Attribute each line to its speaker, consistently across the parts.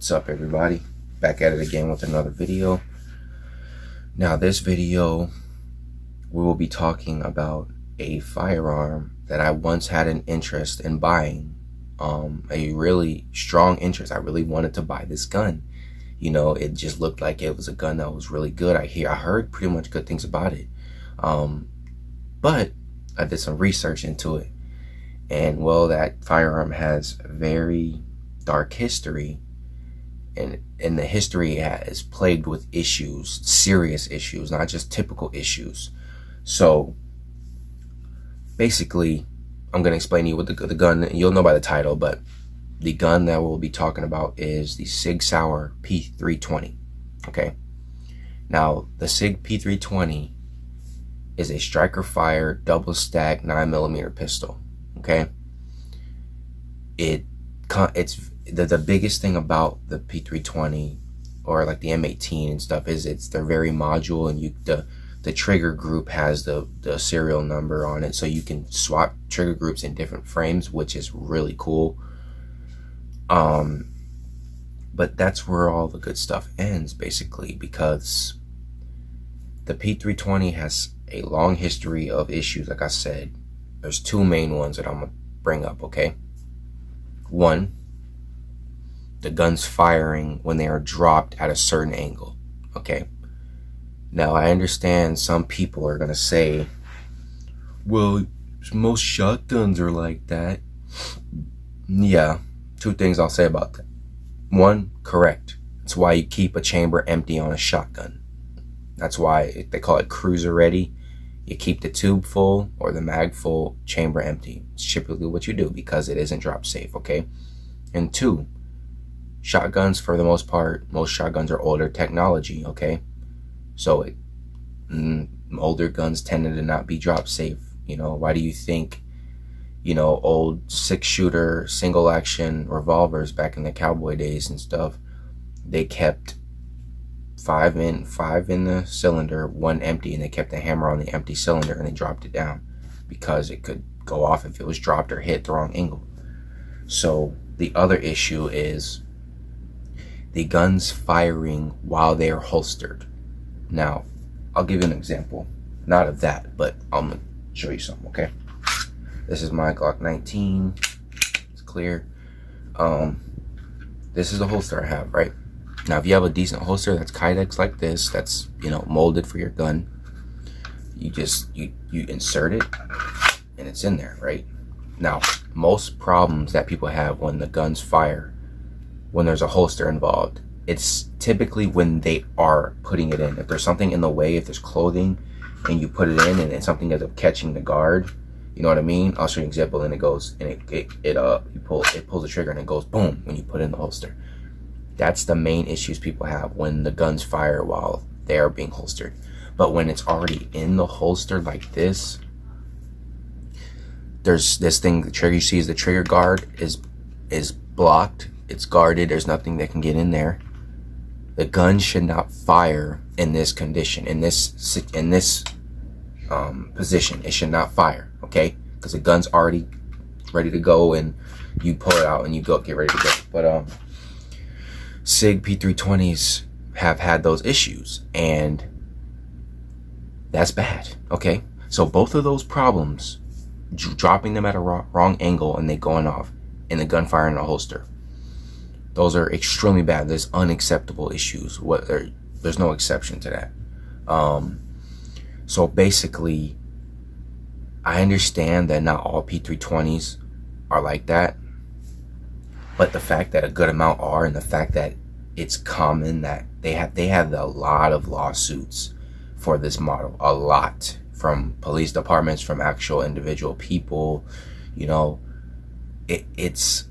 Speaker 1: What's up, everybody? Back at it again with another video. Now this video, we will be talking about a firearm that I once had an interest in buying, a really strong interest. I really wanted to buy this gun. You know, it just looked like it was a gun that was really good. I heard pretty much good things about it, but I did some research into it, and well, that firearm has a very dark history. And the history is plagued with issues, serious issues, not just typical issues. So basically, I'm going to explain to you what the gun, you'll know by the title, but the gun that we'll be talking about is the Sig P320. Okay. Now, the Sig P320 is a striker fire double stack 9mm pistol. Okay. It's the biggest thing about the P320 or like the M18 and stuff is they're very modular, and the trigger group has the serial number on it, so you can swap trigger groups in different frames, which is really cool. But that's where all the good stuff ends, basically, because the P320 has a long history of issues. Like I said, there's two main ones that I'm gonna bring up. Okay, one, the guns firing when they are dropped at a certain angle. Okay. Now, I understand some people are going to say, well, most shotguns are like that. Yeah, two things I'll say about that. One, correct. That's why you keep a chamber empty on a shotgun. That's why they call it cruiser ready. You keep the tube full or the mag full, chamber empty. It's typically what you do because it isn't drop safe. Okay. And two, shotguns, for the most part, most shotguns are older technology, okay? So older guns tended to not be drop safe. You know, why do you think, you know, old 6-shooter single action revolvers back in the cowboy days and stuff, they kept five in the cylinder, one empty, and they kept the hammer on the empty cylinder and they dropped it down because it could go off if it was dropped or hit the wrong angle. So the other issue is the guns firing while they are holstered. Now, I'll give you an example. Not of that, but I'm going to show you something, okay? This is my Glock 19. It's clear. This is the holster I have, right? Now, if you have a decent holster that's Kydex like this, that's, you know, molded for your gun, you just, you insert it, and it's in there, right? Now, most problems that people have when the guns fire, when there's a holster involved, it's typically when they are putting it in. If there's something in the way, if there's clothing and you put it in and something ends up catching the guard, you know what I mean? I'll show you an example, and it goes, and it pulls the trigger and it goes boom when you put it in the holster. That's the main issues people have when the guns fire while they are being holstered. But when it's already in the holster like this, there's this thing, the trigger you see is the trigger guard is blocked. It's guarded. There's nothing that can get in there. The gun should not fire in this condition, in this position. It should not fire, okay? Because the gun's already ready to go, and you pull it out and you get ready to go. But Sig P320s have had those issues, and that's bad. Okay, so both of those problems, dropping them at a wrong angle and they going off, and the gun firing in a holster, those are extremely bad. There's unacceptable issues. There's no exception to that. So basically, I understand that not all P320s are like that, but the fact that a good amount are, and the fact that it's common that they have a lot of lawsuits for this model, a lot, from police departments, from actual individual people. You know, it's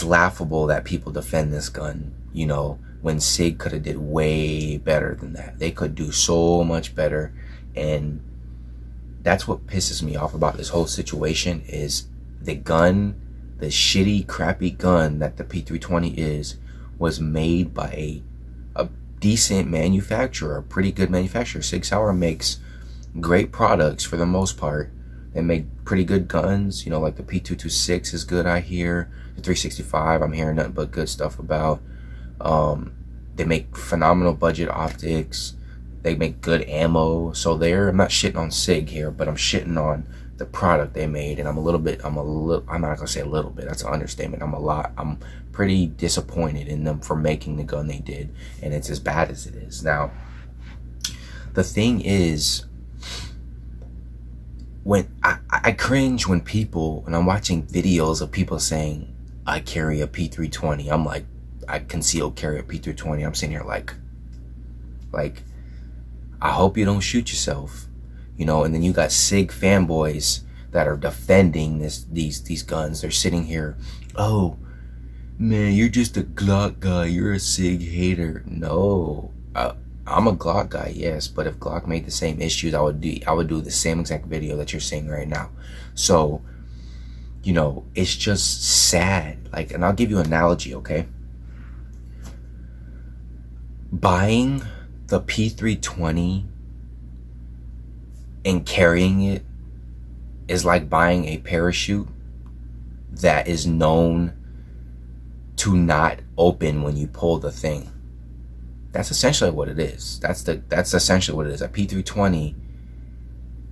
Speaker 1: laughable that people defend this gun, you know, when Sig could have did way better than that. They could do so much better, and that's what pisses me off about this whole situation is the gun, the shitty, crappy gun that the P320 was made by a decent manufacturer, a pretty good manufacturer. Sig Sauer makes great products for the most part. They make pretty good guns, you know, like the P226 is good, I hear. The 365, I'm hearing nothing but good stuff about. They make phenomenal budget optics. They make good ammo. So I'm not shitting on Sig here, but I'm shitting on the product they made. And I'm not gonna say a little bit, that's an understatement. I'm pretty disappointed in them for making the gun they did. And it's as bad as it is. Now, the thing is, when I cringe when I'm watching videos of people saying, I carry a P320. I'm like, I concealed carry a P320. I'm sitting here like, I hope you don't shoot yourself, you know. And then you got Sig fanboys that are defending these guns. They're sitting here, oh man, you're just a Glock guy. You're a Sig hater. No, I'm a Glock guy, yes. But if Glock made the same issues, I would do the same exact video that you're seeing right now. So, you know, it's just sad. Like, and I'll give you an analogy, okay? Buying the P320 and carrying it is like buying a parachute that is known to not open when you pull the thing. That's essentially what it is. That's essentially what it is. A P320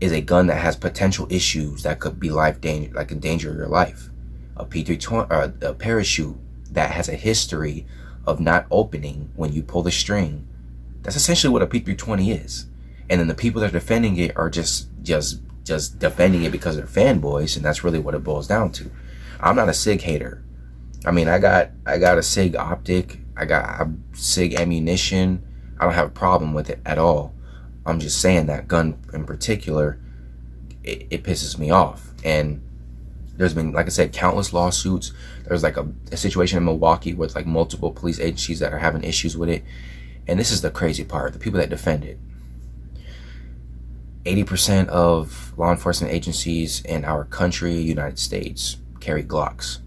Speaker 1: is a gun that has potential issues that could be life danger, like endanger your life. A P320, a parachute that has a history of not opening when you pull the string. That's essentially what a P320 is. And then the people that are defending it are just defending it because they're fanboys, and that's really what it boils down to. I'm not a Sig hater. I mean, I got a Sig optic, I got a Sig ammunition. I don't have a problem with it at all. I'm just saying that gun in particular, it pisses me off. And there's been, like I said, countless lawsuits. There's like a situation in Milwaukee with like multiple police agencies that are having issues with it. And this is the crazy part, the people that defend it. 80% of law enforcement agencies in our country, United States, carry Glocks.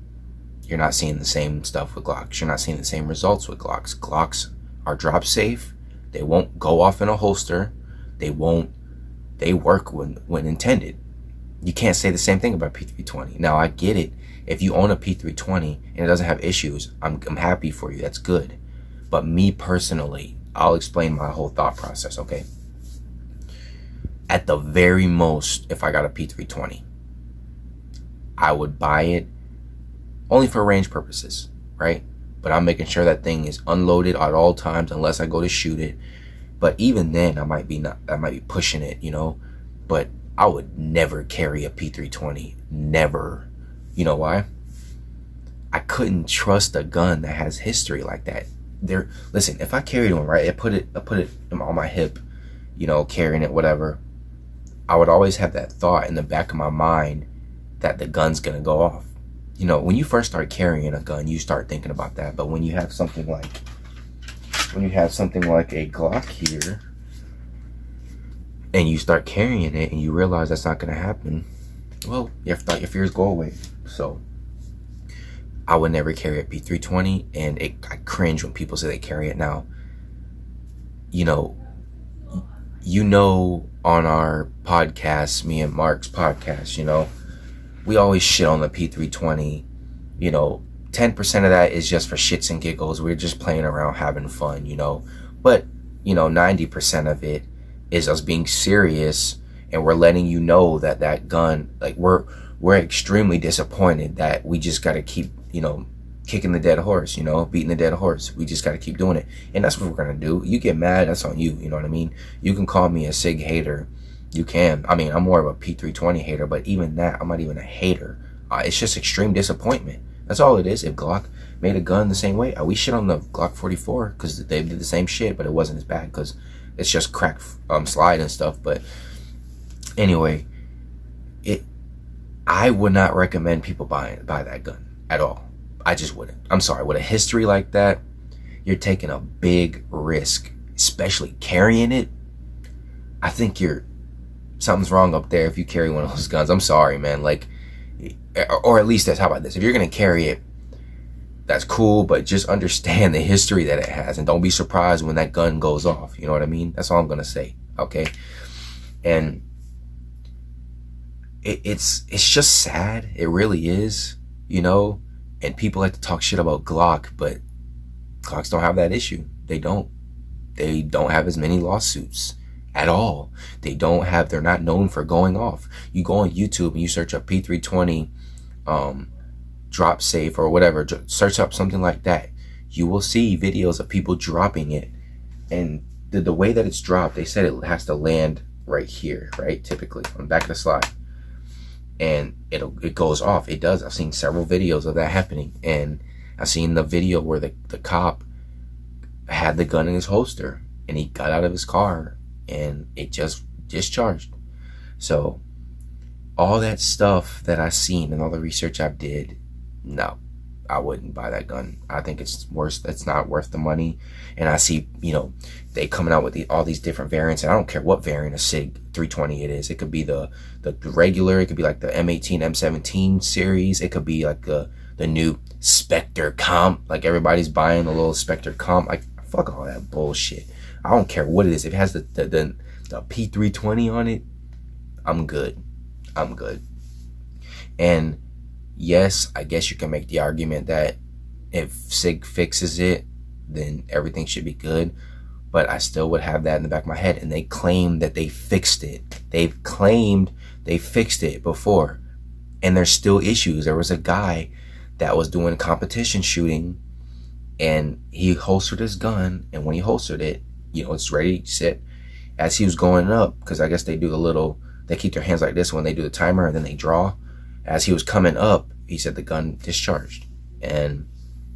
Speaker 1: You're not seeing the same stuff with Glocks. You're not seeing the same results with Glocks. Glocks are drop safe. They won't go off in a holster. They work when intended. You can't say the same thing about P320. Now, I get it. If you own a P320 and it doesn't have issues, I'm happy for you. That's good. But me personally, I'll explain my whole thought process, okay? At the very most, if I got a P320, I would buy it only for range purposes, right? But I'm making sure that thing is unloaded at all times unless I go to shoot it. But even then, I might be pushing it, you know. But I would never carry a P320, never. You know why? I couldn't trust a gun that has history like that. Listen, if I carried one, right, I put it on my hip, you know, carrying it, whatever, I would always have that thought in the back of my mind that the gun's gonna go off. You know, when you first start carrying a gun, you start thinking about that. But when you have something like a Glock here, and you start carrying it, and you realize that's not gonna happen, well, your fears go away. So I would never carry a P320, and I cringe when people say they carry it now. You know, on our podcast, me and Mark's podcast, you know, we always shit on the P320. You know, 10% of that is just for shits and giggles. We're just playing around, having fun, you know. But, you know, 90% of it is us being serious, and we're letting you know that gun, like, we're extremely disappointed that we just got to keep, you know, kicking the dead horse, you know, beating the dead horse. We just got to keep doing it. And that's what we're going to do. You get mad, that's on you. You know what I mean? You can call me a Sig hater. You can. I mean, I'm more of a P320 hater, but even that, I'm not even a hater. It's just extreme disappointment. That's all it is. If Glock made a gun the same way, we shit on the Glock 44 because they did the same shit, but it wasn't as bad because it's just crack slide and stuff. But anyway, I would not recommend people buy that gun at all. I just wouldn't. I'm sorry. With a history like that, you're taking a big risk, especially carrying it. I think something's wrong up there if you carry one of those guns. I'm sorry, man. Like, or at least how about this? If you're gonna carry it, that's cool, but just understand the history that it has, and don't be surprised when that gun goes off. You know what I mean? That's all I'm gonna say. Okay, and it's just sad. It really is, you know. And people like to talk shit about Glock, but Glocks don't have that issue. They don't have as many lawsuits at all. They're not known for going off. You go on YouTube and you search up P320 drop safe or whatever, search up something like that, you will see videos of people dropping it, and the way that it's dropped, they said it has to land right here, right, typically on the back of the slide, and it goes off. It does. I've seen several videos of that happening, and I've seen the video where the cop had the gun in his holster and he got out of his car and it just discharged. So all that stuff that I've seen and all the research I've did, no, I wouldn't buy that gun. I think it's not worth the money. And I see, they coming out with all these different variants, and I don't care what variant of Sig 320 it is. It could be the regular, it could be like the M18, M17 series, it could be like the new Spectre Comp, like everybody's buying the little Spectre Comp. Like, fuck all that bullshit. I don't care what it is. If it has the P320 on it, I'm good. And yes, I guess you can make the argument that if Sig fixes it, then everything should be good. But I still would have that in the back of my head. And they claim that they fixed it. They've claimed they fixed it before. And there's still issues. There was a guy that was doing competition shooting, and he holstered his gun. And when he holstered it, it's ready to sit. As he was going up, because I guess they keep their hands like this when they do the timer, and then they draw. As he was coming up, he said the gun discharged, and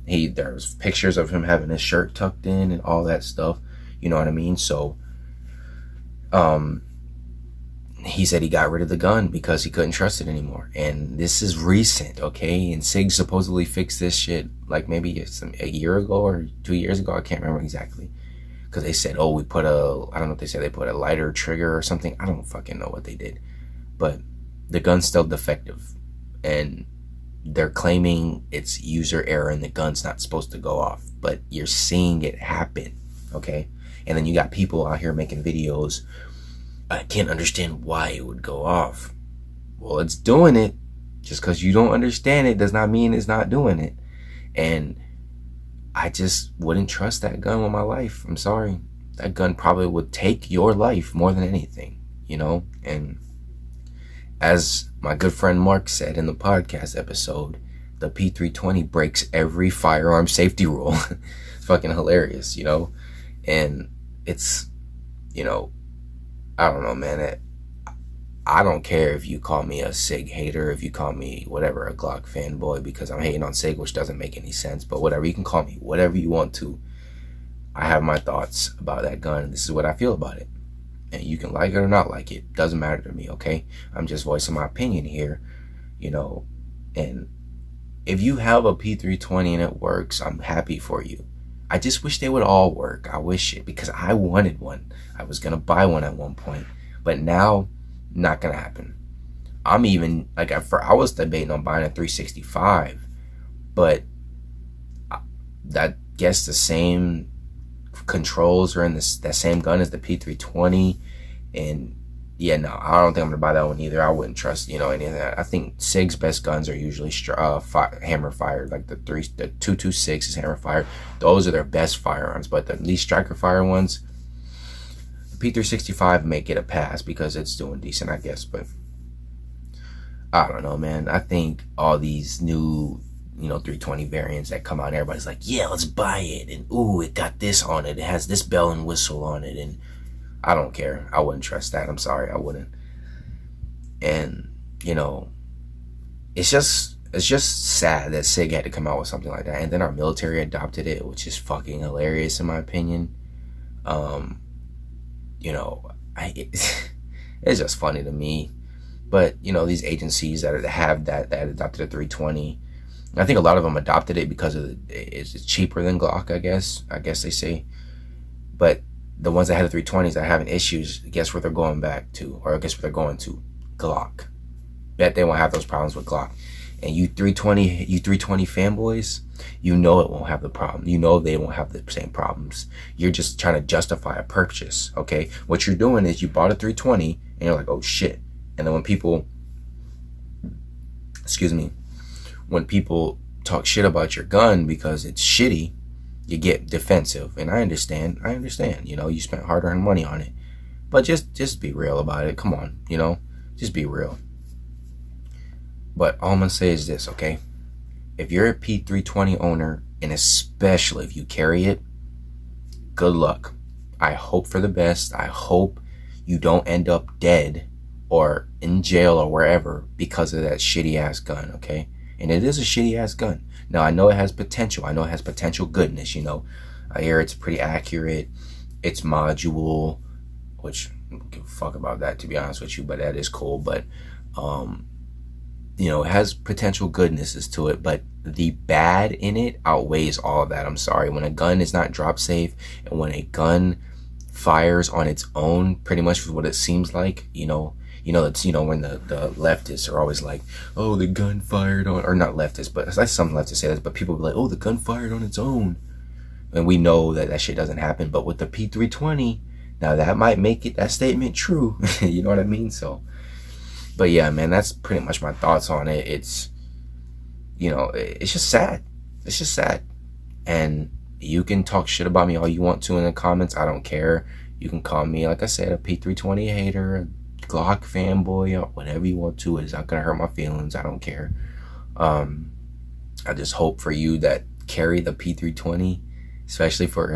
Speaker 1: there's pictures of him having his shirt tucked in and all that stuff. You know what I mean? So, he said he got rid of the gun because he couldn't trust it anymore. And this is recent, okay? And Sig supposedly fixed this shit like maybe a year ago or 2 years ago. I can't remember exactly, because they said, oh, I don't know what they said. They put a lighter trigger or something. I don't fucking know what they did, but the gun's still defective, and they're claiming it's user error and the gun's not supposed to go off, but you're seeing it happen, okay? And then you got people out here making videos, I can't understand why it would go off. Well, it's doing it. Just because you don't understand it does not mean it's not doing it. And I just wouldn't trust that gun with my life. I'm sorry. That gun probably would take your life more than anything, And as my good friend Mark said in the podcast episode, the P320 breaks every firearm safety rule. It's fucking hilarious, And it's, I don't know, man. I don't care if you call me a Sig hater, if you call me whatever, a Glock fanboy, because I'm hating on Sig, which doesn't make any sense. But whatever, you can call me whatever you want to. I have my thoughts about that gun, and this is what I feel about it. And you can like it or not like it. Doesn't matter to me, okay? I'm just voicing my opinion here, And if you have a P320 and it works, I'm happy for you. I just wish they would all work. I wish it, because I wanted one. I was going to buy one at one point. But now, not going to happen. I'm even, I was debating on buying a 365. But I guess the same controls are in that same gun as the P320, and yeah, no, I don't think I'm gonna buy that one either. I wouldn't trust any of that. I think Sig's best guns are usually hammer fired, like the 226 is hammer fired. Those are their best firearms. But the least striker fire ones, the P365 may get a pass because it's doing decent, I guess. But I don't know, man. I think all these new 320 variants that come out, everybody's like, yeah, let's buy it, and ooh, it got this on it, it has this bell and whistle on it, and I don't care. I wouldn't trust that. I'm sorry, I wouldn't. And it's just sad that Sig had to come out with something like that, and then our military adopted it, which is fucking hilarious in my opinion. It's just funny to me. But these agencies that adopted a 320, I think a lot of them adopted it because it's cheaper than Glock, I guess they say. But the ones that had the 320s that are having issues, guess where they're going back to? Or guess where they're going to? Glock. Bet they won't have those problems with Glock. And you 320 fanboys, it won't have the problem. They won't have the same problems. You're just trying to justify a purchase, okay? What you're doing is you bought a 320 and you're like, oh shit. And then when people talk shit about your gun because it's shitty, you get defensive, and I understand. You know, you spent hard-earned money on it, but just be real about it. Come on, you know, just be real. But all I'm gonna say is this, okay? If you're a P320 owner, and especially if you carry it, good luck. I hope for the best. I hope you don't end up dead or in jail or wherever because of that shitty ass gun, okay? And it is a shitty ass gun. Now, I know it has potential. I know it has potential goodness, you know. I hear it's pretty accurate. It's module, which I don't give a fuck about that, to be honest with you, but that is cool. But, you know, it has potential goodnesses to it, but the bad in it outweighs all of that. I'm sorry. When a gun is not drop safe, and when a gun fires on its own, pretty much what it seems like, it's, when the leftists are always like, oh, the gun fired on, or not leftists, but it's like some leftists say this, but people be like, oh, the gun fired on its own. And we know that shit doesn't happen. But with the P320, now that might make that statement true. You know what I mean? So, but yeah, man, that's pretty much my thoughts on it. It's, it's just sad. It's just sad. And you can talk shit about me all you want to in the comments. I don't care. You can call me, like I said, a P320 hater, a Glock fanboy, or whatever you want to. It's not going to hurt my feelings. I don't care. I just hope for you that carry the P320, especially for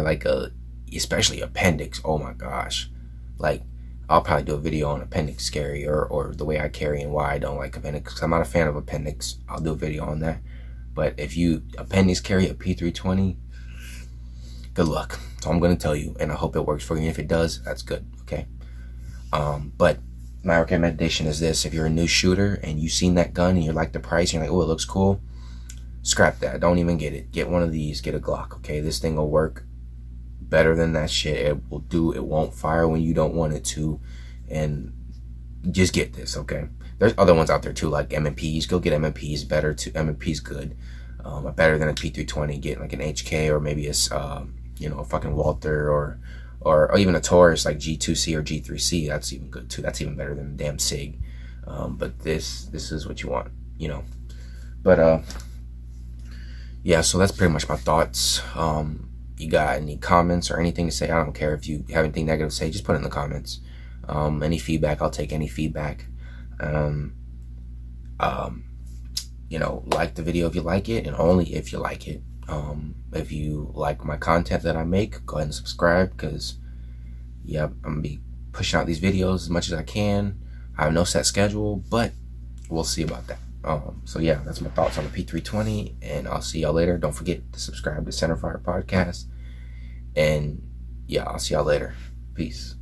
Speaker 1: especially appendix. Oh my gosh. Like, I'll probably do a video on appendix carry or the way I carry and why I don't like appendix, because I'm not a fan of appendix. I'll do a video on that. But if you appendix carry a P320, good luck. That's all I'm going to tell you. And I hope it works for you. And if it does, that's good. Okay. But my recommendation is this. If you're a new shooter and you've seen that gun and you like the price and you're like, oh, it looks cool, scrap that. Don't even get it. Get one of these. Get a Glock. Okay. This thing will work better than that shit. It won't fire when you don't want it to. And just get this. Okay. There's other ones out there too, like M&Ps. Go get M&Ps. Better too. M&Ps good. Better than a P320. Get like an HK or maybe a fucking Walther or even a Taurus like G2C or G3C. That's even good too. That's even better than a damn Sig. But this is what you want, But yeah, so that's pretty much my thoughts. You got any comments or anything to say? I don't care if you have anything negative to say, just put it in the comments. Any feedback, I'll take any feedback. Like the video if you like it, and only if you like it. If you like my content that I make, go ahead and subscribe, because yeah, I'm gonna be pushing out these videos as much as I can. I have no set schedule, but we'll see about that. So yeah, that's my thoughts on the P320, and I'll see y'all later. Don't forget to subscribe to Centerfire Podcast, and yeah, I'll see y'all later. Peace.